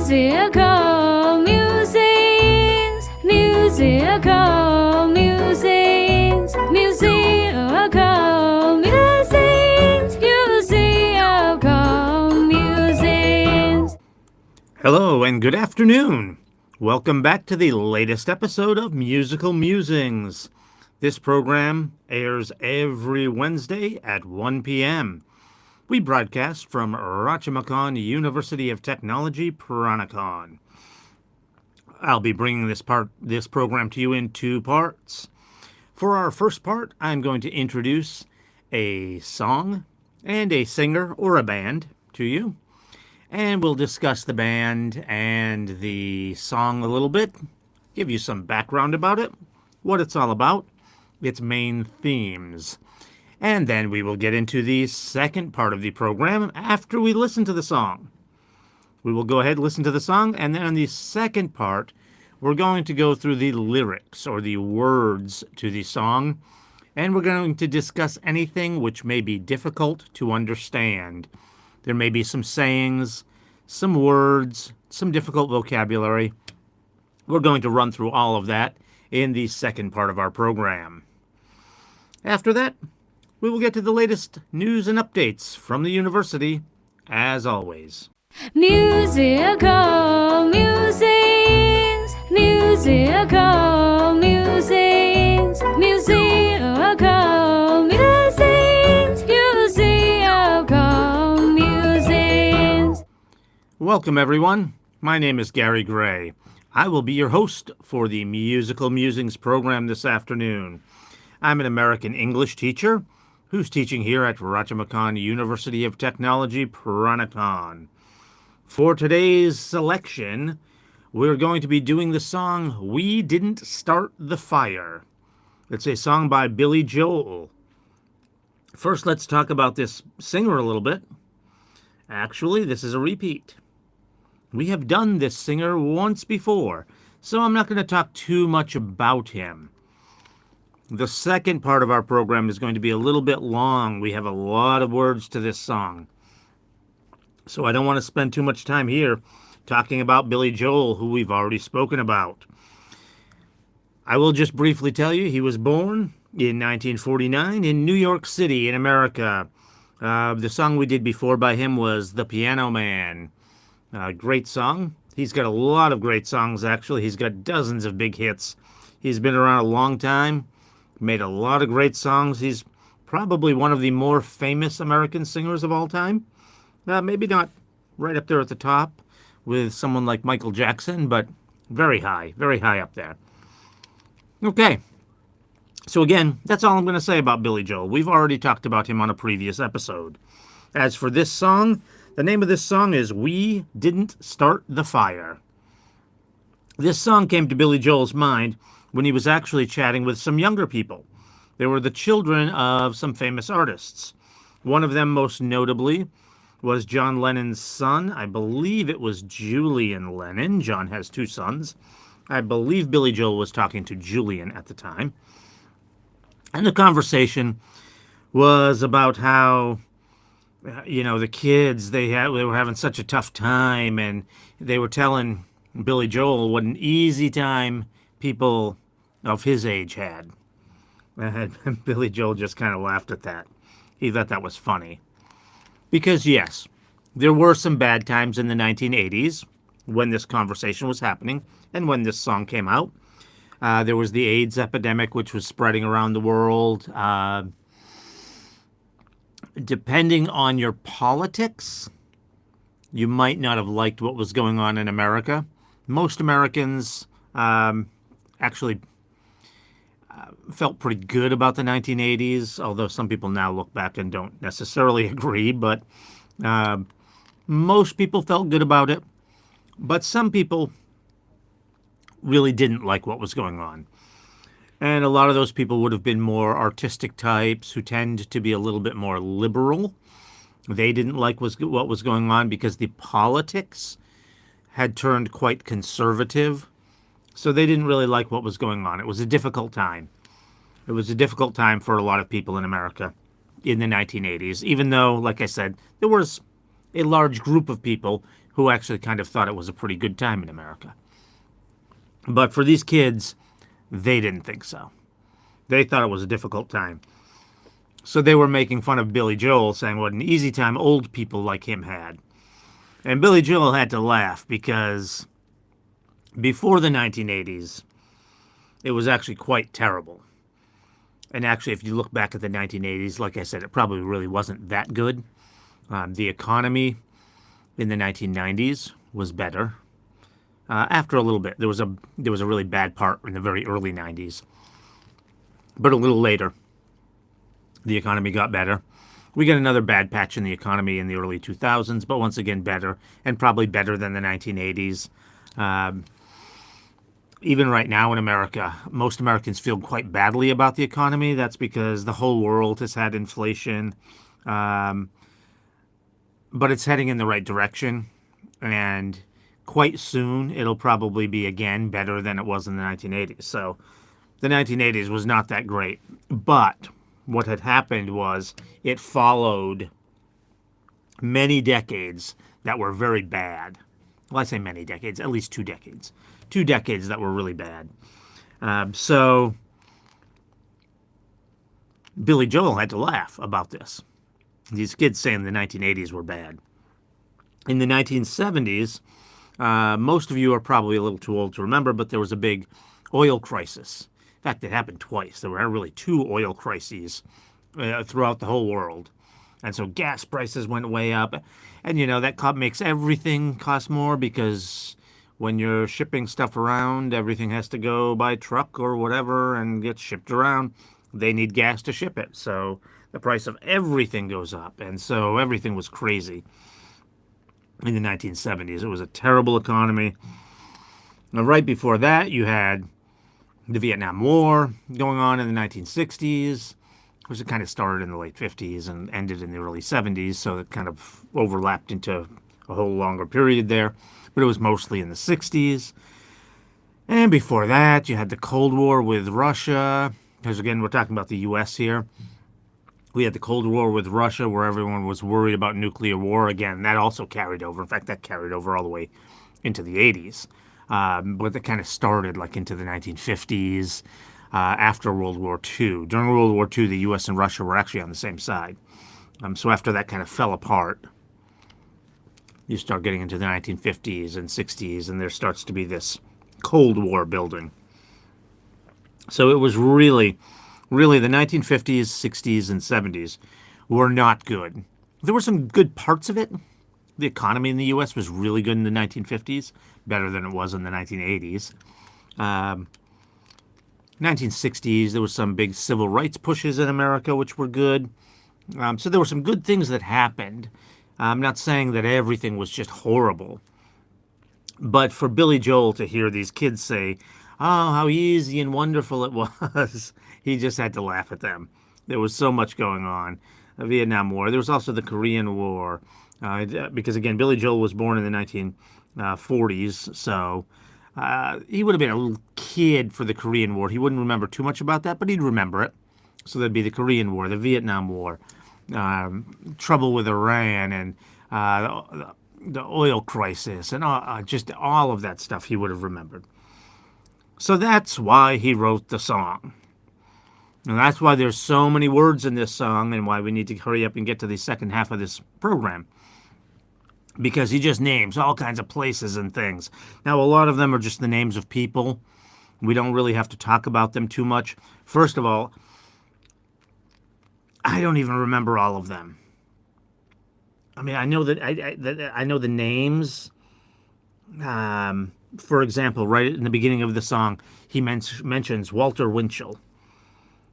Musical musings, musical musings, musical musings, musical musings. Hello and good afternoon. Welcome back to the latest episode of Musical Musings. This program airs every Wednesday at 1 p.m. We broadcast from Rajamacon University of Technology, Peranakan. I'll be bringing this program to you in two parts. For our first part, I'm going to introduce a song and a singer or a band to you. And we'll discuss the band and the song a little bit, give you some background about it, what it's all about, its main themes. And then we will get into the second part of the program after we listen to the song. We will go ahead and listen to the song, and then on the second part, we're going to go through the lyrics or the words to the song, and we're going to discuss anything which may be difficult to understand. There may be some sayings, some words, some difficult vocabulary. We're going to run through all of that in the second part of our program. After that, we will get to the latest news and updates from the university, as always. Musical musings, musical musings, musical musings, musical musings. Welcome, everyone. My name is Gary Gray. I will be your host for the Musical Musings program this afternoon. I'm an American English teacher who's teaching here at Rajamacon University of Technology, Peranakan. For today's selection, we're going to be doing the song We Didn't Start the Fire. It's a song by Billy Joel. First, let's talk about this singer a little bit. Actually, this is a repeat. We have done this singer once before, so I'm not going to talk too much about him. The second part of our program is going to be a little bit long. We have a lot of words to this song. So I don't want to spend too much time here talking about Billy Joel, who we've already spoken about. I will just briefly tell you he was born in 1949 in New York City in America. The song we did before by him was The Piano Man. Great song. He's got a lot of great songs, actually. He's got dozens of big hits. He's been around a long time. Made a lot of great songs. He's probably one of the more famous American singers of all time. Maybe not right up there at the top with someone like Michael Jackson, but very high up there. Okay, so again, that's all I'm going to say about Billy Joel. We've already talked about him on a previous episode. As for this song, the name of this song is We Didn't Start the Fire. This song came to Billy Joel's mind when he was actually chatting with some younger people. They were the children of some famous artists. One of them, most notably, was John Lennon's son. I believe it was Julian Lennon. John has two sons. I believe Billy Joel was talking to Julian at the time. And the conversation was about how, the kids, they were having such a tough time, and they were telling Billy Joel what an easy time people of his age had. And Billy Joel just kind of laughed at that. He thought that was funny. Because, yes, there were some bad times in the 1980s when this conversation was happening and when this song came out. There was the AIDS epidemic, which was spreading around the world. Depending on your politics, you might not have liked what was going on in America. Most Americans actually felt pretty good about the 1980s, although some people now look back and don't necessarily agree, but most people felt good about it. But some people really didn't like what was going on. And a lot of those people would have been more artistic types who tend to be a little bit more liberal. They didn't like what was going on because the politics had turned quite conservative. So they didn't really like what was going on. It was a difficult time. It was a difficult time for a lot of people in America in the 1980s, even though, like I said, there was a large group of people who actually kind of thought it was a pretty good time in America. But for these kids, they didn't think so. They thought it was a difficult time. So they were making fun of Billy Joel, saying what an easy time old people like him had. And Billy Joel had to laugh because before the 1980s, it was actually quite terrible. And actually, if you look back at the 1980s, like I said, it probably really wasn't that good. The economy in the 1990s was better. After a little bit, there was a really bad part in the very early 90s. But a little later, the economy got better. We got another bad patch in the economy in the early 2000s, but once again better, and probably better than the 1980s. Even right now in America, most Americans feel quite badly about the economy. That's because the whole world has had inflation, but it's heading in the right direction, and quite soon it'll probably be again better than it was in the 1980s. So the 1980s was not that great, but what had happened was it followed many decades that were very bad. Well, I say many decades, at least 2 decades. 2 decades that were really bad. So Billy Joel had to laugh about this. These kids saying the 1980s were bad. In the 1970s, most of you are probably a little too old to remember, but there was a big oil crisis. In fact, it happened twice. There were really 2 oil crises throughout the whole world. And so gas prices went way up. And, that makes everything cost more because when you're shipping stuff around, everything has to go by truck or whatever and get shipped around. They need gas to ship it. So the price of everything goes up. And so everything was crazy in the 1970s. It was a terrible economy. Now, right before that, you had the Vietnam War going on in the 1960s. Of course, it kind of started in the late 50s and ended in the early 70s, so it kind of overlapped into a whole longer period there. But it was mostly in the 60s. And before that, you had the Cold War with Russia. Because, again, we're talking about the U.S. here. We had the Cold War with Russia where everyone was worried about nuclear war. Again, that also carried over. In fact, that carried over all the way into the 80s. But it kind of started like into the 1950s, after World War II. During World War II, the U.S. and Russia were actually on the same side. So after that kind of fell apart, you start getting into the 1950s and 60s, and there starts to be this Cold War building. So it was really the 1950s, 60s, and 70s were not good. There were some good parts of it. The economy in the U.S. was really good in the 1950s, better than it was in the 1980s. 1960s, there was some big civil rights pushes in America, which were good. So there were some good things that happened. I'm not saying that everything was just horrible. But for Billy Joel to hear these kids say, oh, how easy and wonderful it was, he just had to laugh at them. There was so much going on. The Vietnam War. There was also the Korean War. Because, again, Billy Joel was born in the 1940s, so he would have been a little kid for the Korean War. He wouldn't remember too much about that, but he'd remember it. So there'd be the Korean War, the Vietnam War, trouble with Iran, and the oil crisis, and just all of that stuff he would have remembered. So that's why he wrote the song. And that's why there's so many words in this song and why we need to hurry up and get to the second half of this program. Because he just names all kinds of places and things. Now, a lot of them are just the names of people. We don't really have to talk about them too much. First of all, I don't even remember all of them. I mean, I know that I know the names. For example, right in the beginning of the song, he mentions Walter Winchell.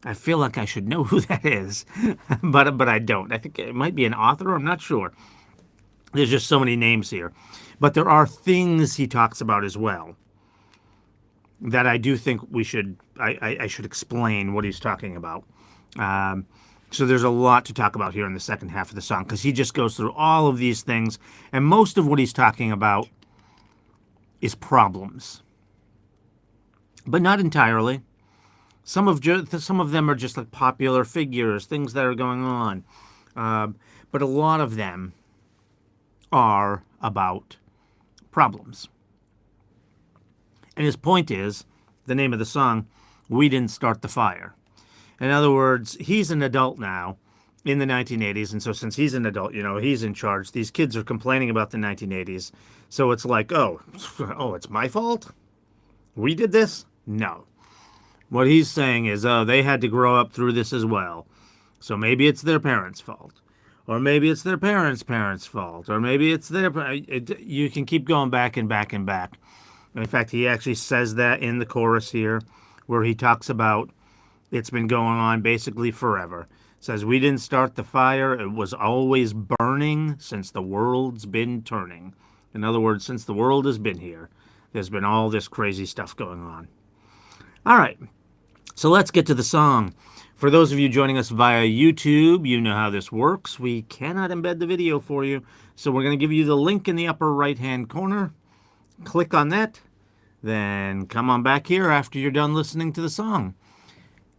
I feel like I should know who that is, but I don't. I think it might be an author. I'm not sure. There's just so many names here. But there are things he talks about as well that I do think I should explain what he's talking about. So there's a lot to talk about here in the second half of the song because he just goes through all of these things, and most of what he's talking about is problems. But not entirely. Some of them are just like popular figures, things that are going on. But a lot of them are about problems. And his point is, the name of the song, We Didn't Start the Fire. In other words, he's an adult now in the 1980s, and so since he's an adult, he's in charge. These kids are complaining about the 1980s, so it's like, oh, it's my fault? We did this? No. What he's saying is, oh, they had to grow up through this as well, so maybe it's their parents' fault. Or maybe it's their parents' fault. Or maybe it's you can keep going back and back and back. In fact, he actually says that in the chorus here, where he talks about it's been going on basically forever. Says, we didn't start the fire. It was always burning since the world's been turning. In other words, since the world has been here, there's been all this crazy stuff going on. All right, so let's get to the song. For those of you joining us via YouTube, you know how this works. We cannot embed the video for you, so we're going to give you the link in the upper right-hand corner. Click on that, then come on back here after you're done listening to the song.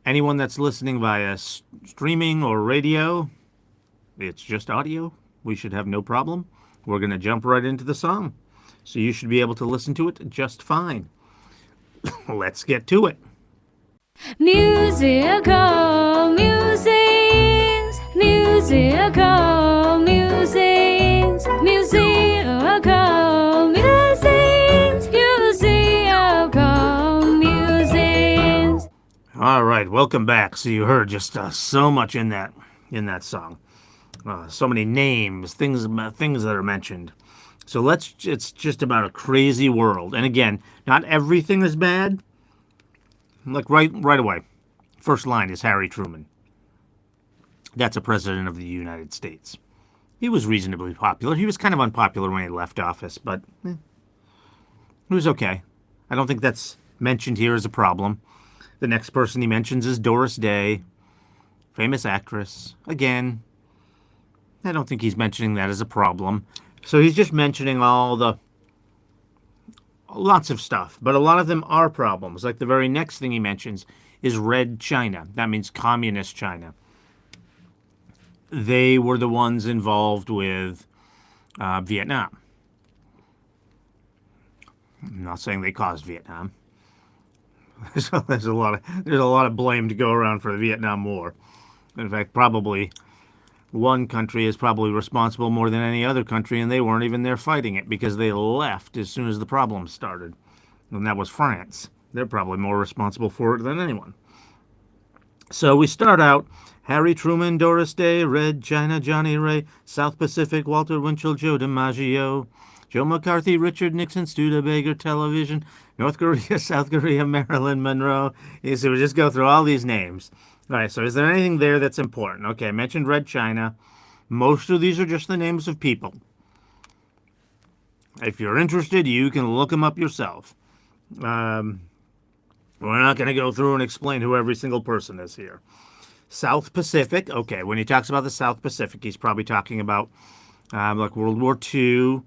Anyone that's listening via streaming or radio, it's just audio. We should have no problem. We're going to jump right into the song, so you should be able to listen to it just fine. Let's get to it. Musical musings, musical musings, musical musings, musical musings. All right, welcome back. So you heard just so much in that song, so many names, things that are mentioned. So it's just about a crazy world. And again, not everything is bad. Like right away, first line is Harry Truman. That's a president of the United States. He was reasonably popular. He was kind of unpopular when he left office, but he was okay. I don't think that's mentioned here as a problem. The next person he mentions is Doris Day, famous actress. Again, I don't think he's mentioning that as a problem. So he's just mentioning lots of stuff, but a lot of them are problems. Like the very next thing he mentions is Red China. That means communist China. They were the ones involved with Vietnam. I'm not saying they caused Vietnam. So there's a lot of blame to go around for the Vietnam War. In fact, probably one country is probably responsible more than any other country, and they weren't even there fighting it because they left as soon as the problem started. And that was France. They're probably more responsible for it than anyone. So we start out, Harry Truman, Doris Day, Red China, Johnny Ray, South Pacific, Walter Winchell, Joe DiMaggio, Joe McCarthy, Richard Nixon, Studebaker, Television, North Korea, South Korea, Marilyn Monroe. So we just go through all these names. All right, so is there anything there that's important? Okay, I mentioned Red China. Most of these are just the names of people. If you're interested, you can look them up yourself. We're not going to go through and explain who every single person is here. South Pacific. Okay, when he talks about the South Pacific, he's probably talking about like World War II,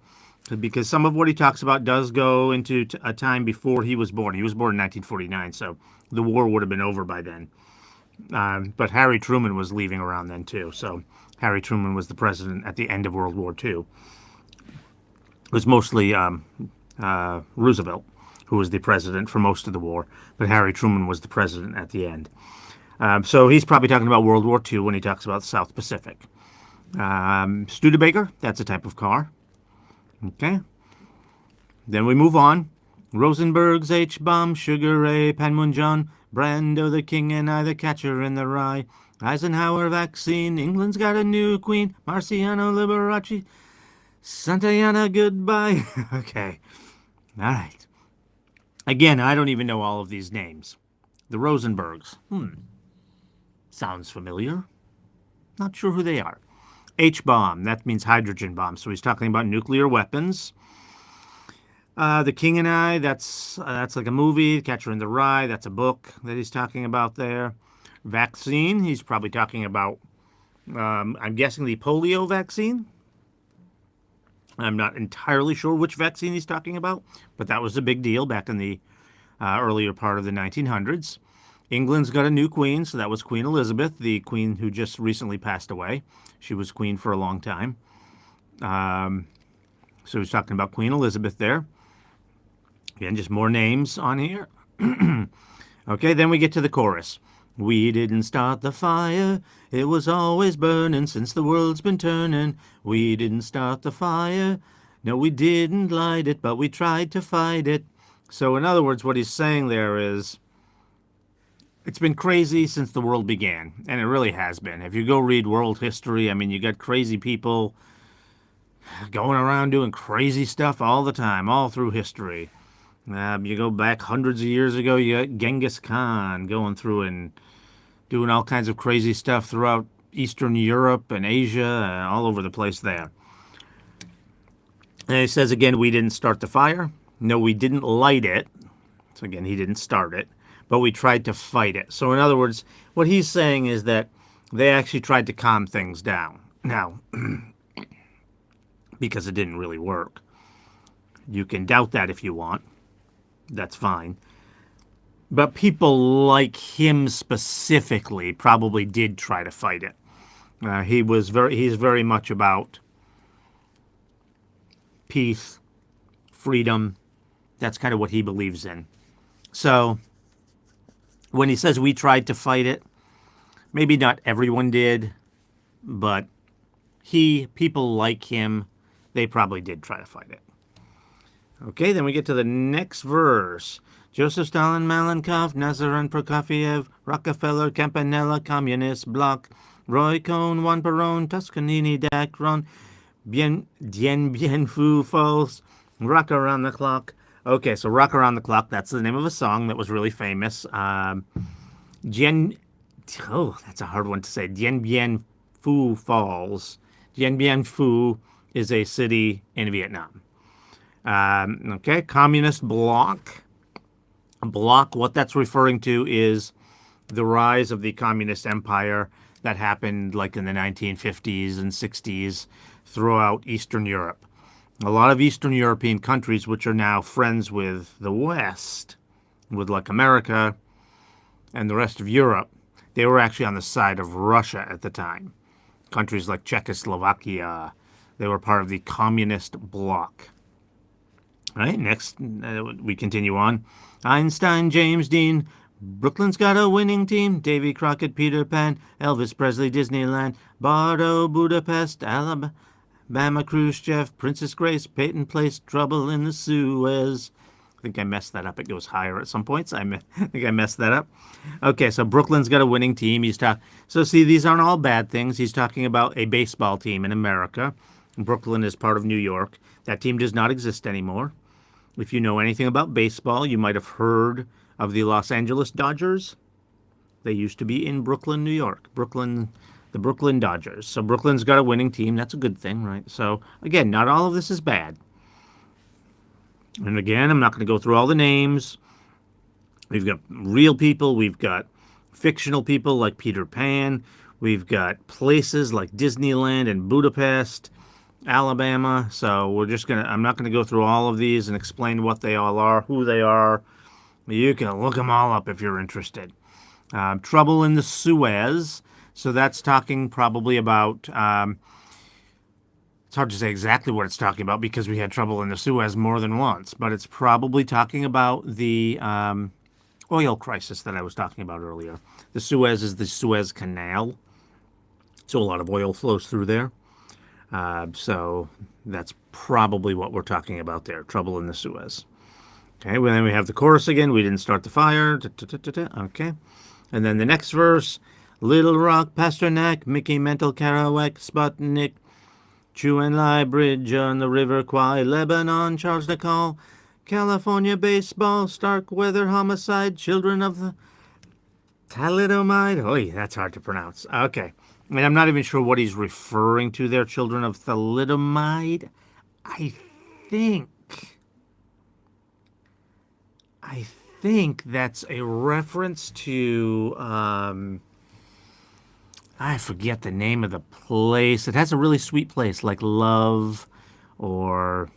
because some of what he talks about does go into a time before he was born. He was born in 1949, so the war would have been over by then. But Harry Truman was leaving around then, too. So Harry Truman was the president at the end of World War II. It was mostly Roosevelt who was the president for most of the war, but Harry Truman was the president at the end. So he's probably talking about World War II when he talks about the South Pacific. Studebaker, that's a type of car. Okay. Then we move on. Rosenberg's H-bomb, Sugar Ray, Panmunjom, Brando the King and I, the Catcher in the Rye, Eisenhower vaccine, England's got a new queen, Marciano Liberace, Santayana goodbye. Okay. All right. Again, I don't even know all of these names. The Rosenbergs. Sounds familiar. Not sure who they are. H-bomb, that means hydrogen bomb. So he's talking about nuclear weapons. The King and I, that's like a movie. Catcher in the Rye, that's a book that he's talking about there. Vaccine, he's probably talking about, I'm guessing the polio vaccine. I'm not entirely sure which vaccine he's talking about, but that was a big deal back in the earlier part of the 1900s. England's got a new queen, so that was Queen Elizabeth, the queen who just recently passed away. She was queen for a long time. So he's talking about Queen Elizabeth there. Again, just more names on here. Okay, then we get to the chorus. We didn't start the fire, it was always burning since the world's been turning. We didn't start the fire, no, we didn't light it, but we tried to fight it. So, in other words, what he's saying there is it's been crazy since the world began, and it really has been. If you go read world history, I mean, you got crazy people going around doing crazy stuff all the time, all through history. You go back hundreds of years ago, you got Genghis Khan going through and doing all kinds of crazy stuff throughout Eastern Europe and Asia, all over the place there. And he says again, we didn't start the fire. No, we didn't light it. So again, he didn't start it, but we tried to fight it. So in other words, what he's saying is that they actually tried to calm things down. Now, because it didn't really work. You can doubt that if you want. That's fine. But people like him specifically probably did try to fight it. He's very much about peace, freedom. That's kind of what he believes in. So when he says we tried to fight it, maybe not everyone did, but people like him, they probably did try to fight it. Okay, then we get to the next verse. Joseph Stalin, Malenkov, Nazarin, Prokofiev, Rockefeller, Campanella, Communist Bloc, Roy Cohn, Juan Perón, Toscanini, Dacron, Dien Bien Phu Falls, Rock Around the Clock. Okay, so Rock Around the Clock, that's the name of a song that was really famous. That's a hard one to say. Dien Bien Phu Falls. Dien Bien Phu is a city in Vietnam. Okay, Communist Bloc. Bloc, what that's referring to is the rise of the Communist Empire that happened like in the 1950s and 60s throughout Eastern Europe. A lot of Eastern European countries, which are now friends with the West, with like America and the rest of Europe, they were actually on the side of Russia at the time. Countries like Czechoslovakia, they were part of the Communist Bloc. All right, next we continue on. Einstein, James Dean, Brooklyn's got a winning team. Davy Crockett, Peter Pan, Elvis Presley, Disneyland, Bardo, Budapest, Alabama, Khrushchev, Princess Grace, Peyton Place, Trouble in the Suez. I think I messed that up. It goes higher at some points. I think I messed that up. Okay, so Brooklyn's got a winning team. So see, these aren't all bad things. He's talking about a baseball team in America. Brooklyn is part of New York. That team does not exist anymore. If you know anything about baseball, you might have heard of the Los Angeles Dodgers. They used to be in Brooklyn, New York. The Brooklyn Dodgers. So Brooklyn's got a winning team. That's a good thing, right? So again, not all of this is bad. And again, I'm not going to go through all the names. We've got real people. We've got fictional people like Peter Pan. We've got places like Disneyland and Budapest, Alabama. So I'm not going to go through all of these and explain what they all are, who they are. You can look them all up if you're interested. Trouble in the Suez. So that's talking probably about, it's hard to say exactly what it's talking about because we had trouble in the Suez more than once, but it's probably talking about the oil crisis that I was talking about earlier. The Suez is the Suez Canal. So a lot of oil flows through there. So that's probably what we're talking about there, trouble in the Suez. Okay, well, then we have the chorus again. We didn't start the fire. Okay. And then the next verse, Little Rock, Pasternak, Mickey Mental, Kerouac, Sputnik, Chu and Lai, Bridge on the River Kwai, Lebanon, Charles de Gaulle, California baseball, Starkweather homicide, Children of the Thalidomide. Oh, that's hard to pronounce. Okay. I mean, I'm not even sure what he's referring to there, Children of Thalidomide. I think that's a reference to, I forget the name of the place. It has a really sweet place like Love, or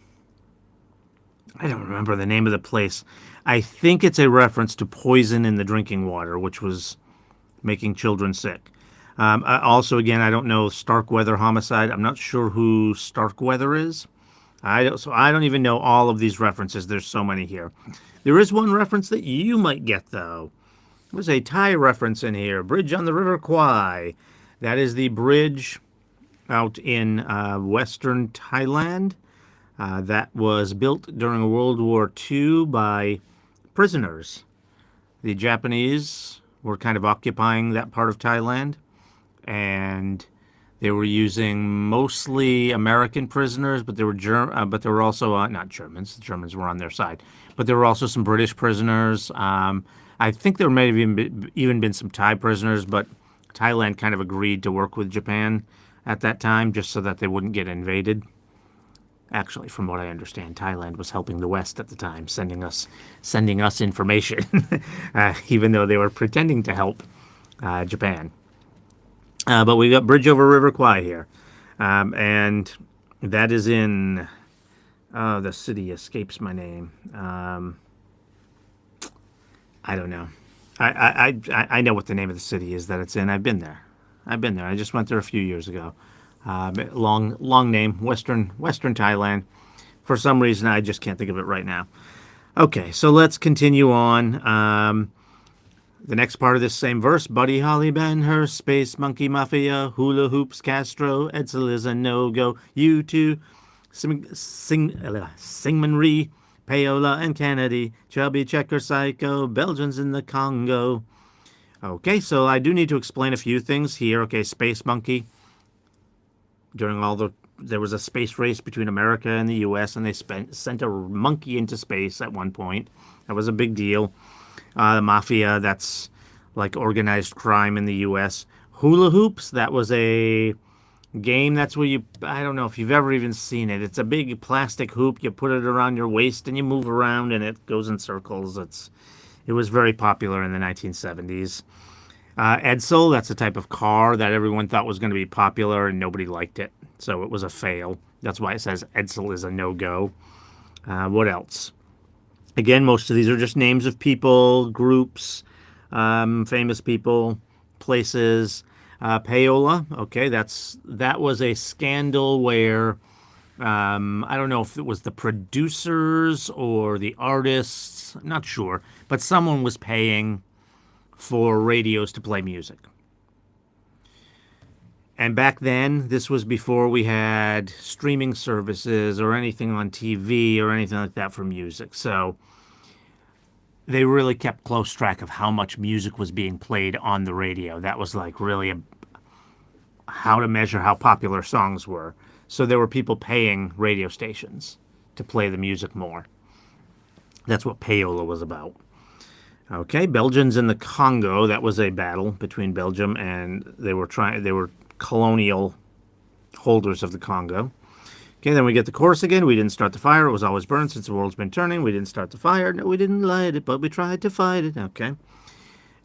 I don't remember the name of the place. I think it's a reference to poison in the drinking water, which was making children sick. Also, again, I don't know Starkweather homicide. I'm not sure who Starkweather is. I don't even know all of these references. There's so many here. There is one reference that you might get though. There's a Thai reference in here. Bridge on the River Kwai. That is the bridge out in western Thailand that was built during World War II by prisoners. The Japanese were kind of occupying that part of Thailand, and they were using mostly American prisoners, but there were but there were also not Germans. The Germans were on their side, but there were also some British prisoners. I think there may have even been some Thai prisoners, but Thailand kind of agreed to work with Japan at that time just so that they wouldn't get invaded. Actually, from what I understand, Thailand was helping the West at the time, sending us information, even though they were pretending to help Japan. But we got Bridge over River Kwai here, and that is in the city escapes my name. I don't know. I know what the name of the city is that it's in. I've been there. I just went there a few years ago. Long name, Western Thailand. For some reason, I just can't think of it right now. Okay, so let's continue on. The next part of this same verse: Buddy Holly, Ben Hur, Space Monkey Mafia, Hula Hoops, Castro, Edsel is a no-go. You two, Singman Ree, Paola and Kennedy, Chubby Checker Psycho, Belgians in the Congo. Okay, so I do need to explain a few things here. Okay, Space Monkey. There was a space race between America and the U.S., and they sent a monkey into space at one point. That was a big deal. The Mafia, that's like organized crime in the U.S. Hula Hoops, that was a game. That's where I don't know if you've ever even seen it. It's a big plastic hoop. You put it around your waist and you move around and it goes in circles. It was very popular in the 1970s. Edsel, that's a type of car that everyone thought was going to be popular and nobody liked it. So it was a fail. That's why it says Edsel is a no-go. What else? Again, most of these are just names of people, groups, famous people, places. Paola, okay, that was a scandal where I don't know if it was the producers or the artists, I'm not sure, but someone was paying for radios to play music. And back then, this was before we had streaming services or anything on TV or anything like that for music. So they really kept close track of how much music was being played on the radio. That was like really how to measure how popular songs were. So there were people paying radio stations to play the music more. That's what Paola was about. Okay, Belgians in the Congo. That was a battle between Belgium and they were colonial holders of the Congo. Okay, then we get the chorus again. We didn't start the fire. It was always burned since the world's been turning. We didn't start the fire. No, we didn't light it, but we tried to fight it. Okay. And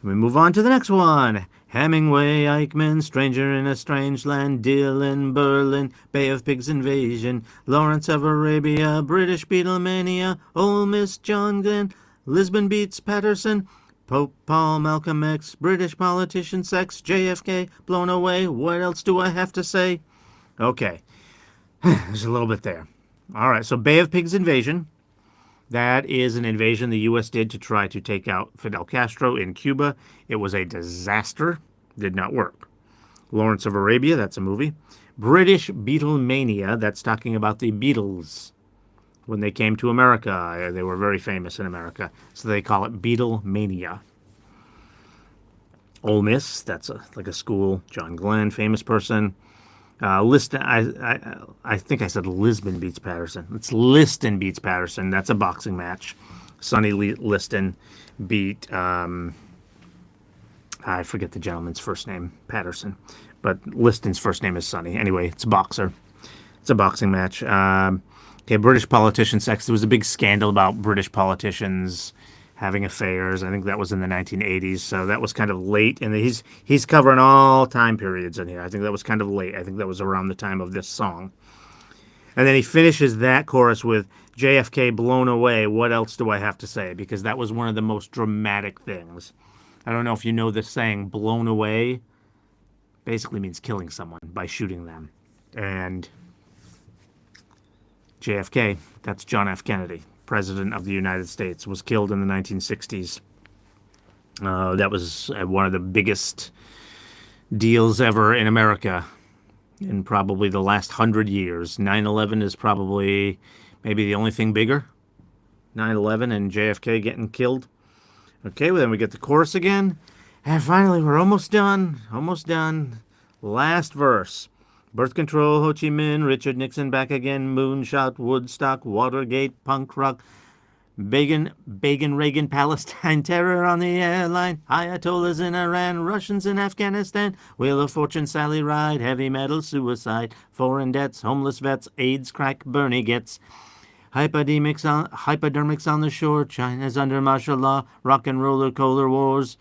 we move on to the next one. Hemingway, Eichmann, Stranger in a Strange Land, Dylan, Berlin, Bay of Pigs Invasion, Lawrence of Arabia, British Beatlemania, Ole Miss, John Glenn, Lisbon Beats Patterson, Pope Paul, Malcolm X, British politician sex, JFK, blown away. What else do I have to say? Okay. There's a little bit there. All right, so Bay of Pigs Invasion. That is an invasion the U.S. did to try to take out Fidel Castro in Cuba. It was a disaster. Did not work. Lawrence of Arabia, that's a movie. British Beatlemania, that's talking about the Beatles. When they came to America, they were very famous in America, so they call it Beatlemania. Ole Miss, that's like a school. John Glenn, famous person. Liston, I think I said Lisbon beats Patterson. It's Liston beats Patterson. That's a boxing match. Sonny Liston beat, I forget the gentleman's first name, Patterson. But Liston's first name is Sonny. Anyway, it's a boxer. It's a boxing match. Okay, British politician sex. There was a big scandal about British politicians having affairs. I think that was in the 1980s, so that was kind of late. And he's covering all time periods in here. I think that was kind of late. I think that was around the time of this song. And then he finishes that chorus with JFK blown away. What else do I have to say? Because that was one of the most dramatic things. I don't know if you know this saying, blown away basically means killing someone by shooting them. And JFK, that's John F. Kennedy, President of the United States, was killed in the 1960s. That was one of the biggest deals ever in America in probably the last 100 years. 9/11 is probably maybe the only thing bigger. 9/11 and JFK getting killed. Okay, well, then we get the chorus again. And finally, we're almost done. Almost done. Last verse. Birth control, Ho Chi Minh, Richard Nixon back again, moonshot, Woodstock, Watergate, punk rock, Reagan, Palestine, terror on the airline, Ayatollahs in Iran, Russians in Afghanistan, Wheel of Fortune, Sally Ride, heavy metal, suicide, foreign debts, homeless vets, AIDS, crack, Bernie gets, hypodermics on the shore, China's under martial law, rock and roller, cola wars.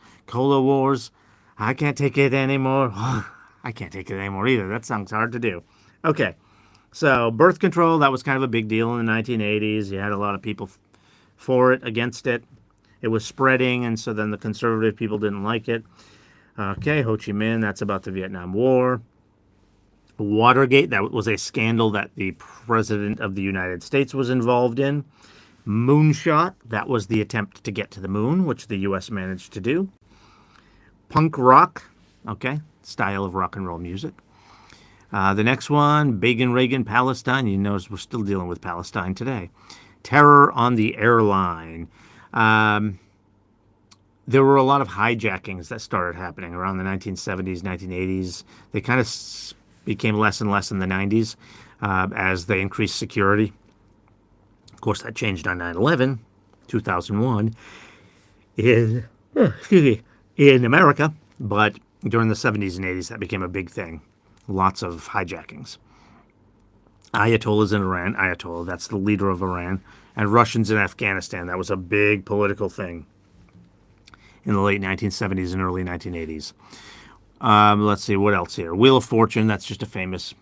I can't take it anymore. I can't take it anymore either. That song's hard to do. Okay, so birth control, that was kind of a big deal in the 1980s. You had a lot of people for it, against it. It was spreading, and so then the conservative people didn't like it. Okay, Ho Chi Minh, that's about the Vietnam War. Watergate, that was a scandal that the President of the United States was involved in. Moonshot, that was the attempt to get to the moon, which the U.S. managed to do. Punk rock, okay, style of rock and roll music. The next one, Reagan, Palestine. You notice we're still dealing with Palestine today. Terror on the airline. There were a lot of hijackings that started happening around the 1970s, 1980s. They kind of became less and less in the 90s as they increased security. Of course, that changed on 9/11, 2001, in America. But during the 70s and 80s, that became a big thing. Lots of hijackings. Ayatollahs in Iran. Ayatollah, that's the leader of Iran. And Russians in Afghanistan. That was a big political thing in the late 1970s and early 1980s. Let's see, what else here? Wheel of Fortune, that's just a famous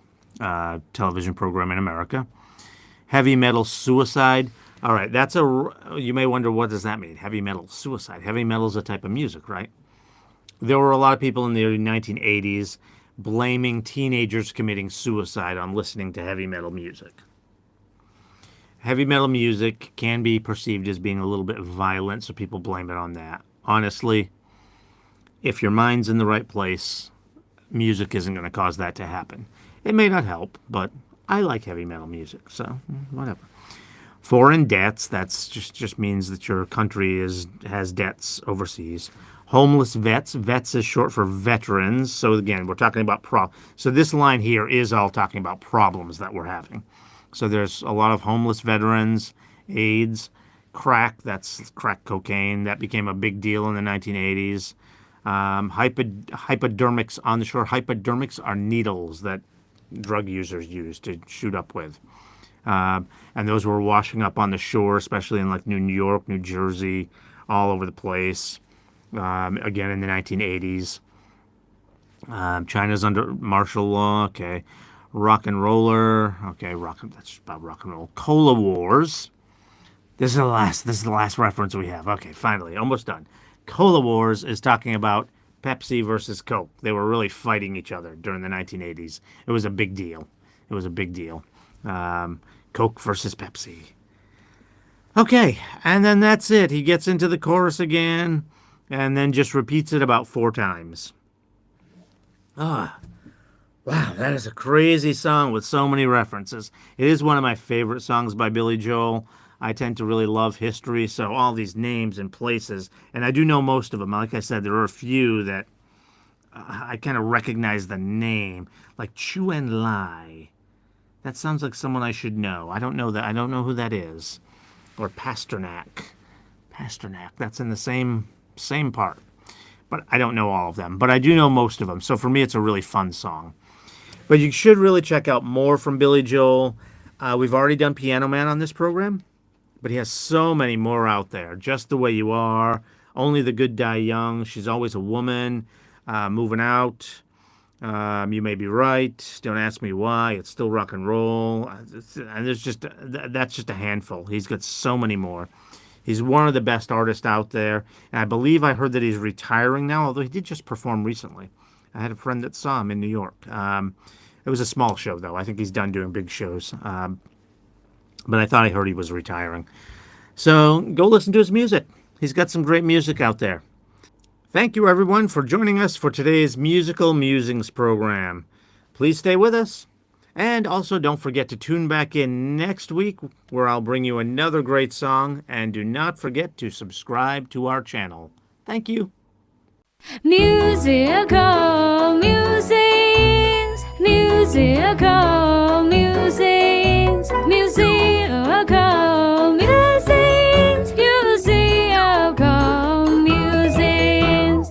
television program in America. Heavy metal, suicide. All right, you may wonder, what does that mean? Heavy metal, suicide. Heavy metal is a type of music, right? There were a lot of people in the early 1980s blaming teenagers committing suicide on listening to heavy metal music. Heavy metal music can be perceived as being a little bit violent, so people blame it on that. Honestly, if your mind's in the right place, music isn't going to cause that to happen. It may not help, but I like heavy metal music, so whatever. Foreign debts, that's just means that your country has debts overseas. Homeless vets. Vets is short for veterans. So again, we're talking about So this line here is all talking about problems that we're having. So there's a lot of homeless veterans, AIDS, crack. That's crack cocaine. That became a big deal in the 1980s. Hypodermics on the shore. Hypodermics are needles that drug users use to shoot up with. And those were washing up on the shore, especially in like New York, New Jersey, all over the place. Again in the 1980s. China's under martial law. Okay. Rock and roller. Okay, that's about rock and roll. Cola wars. This is the last reference we have. Okay, finally, almost done. Cola wars is talking about Pepsi versus Coke. They were really fighting each other during the 1980s. It was a big deal. Coke versus Pepsi. Okay, and then that's it. He gets into the chorus again, and then just repeats it about 4 times. Wow, that is a crazy song with so many references. It is one of my favorite songs by Billy Joel. I tend to really love history, so all these names and places, and I do know most of them. Like I said, there are a few that I kind of recognize the name, like Chu En Lai. That sounds like someone I should know. I don't know who that is. Or Pasternak. That's in the same part. But I don't know all of them. But I do know most of them. So for me, it's a really fun song. But you should really check out more from Billy Joel. We've already done Piano Man on this program. But he has so many more out there. Just the Way You Are. Only the Good Die Young. She's Always a Woman. Moving Out. You May Be Right. Don't Ask Me Why. It's Still Rock and Roll. And that's just a handful. He's got so many more. He's one of the best artists out there. And I believe I heard that he's retiring now, although he did just perform recently. I had a friend that saw him in New York. It was a small show, though. I think he's done doing big shows. but I thought I heard he was retiring. So go listen to his music. He's got some great music out there. Thank you, everyone, for joining us for today's Musical Musings program. Please stay with us. And also, don't forget to tune back in next week where I'll bring you another great song. And do not forget to subscribe to our channel. Thank you. Musical musings, musical musings, music.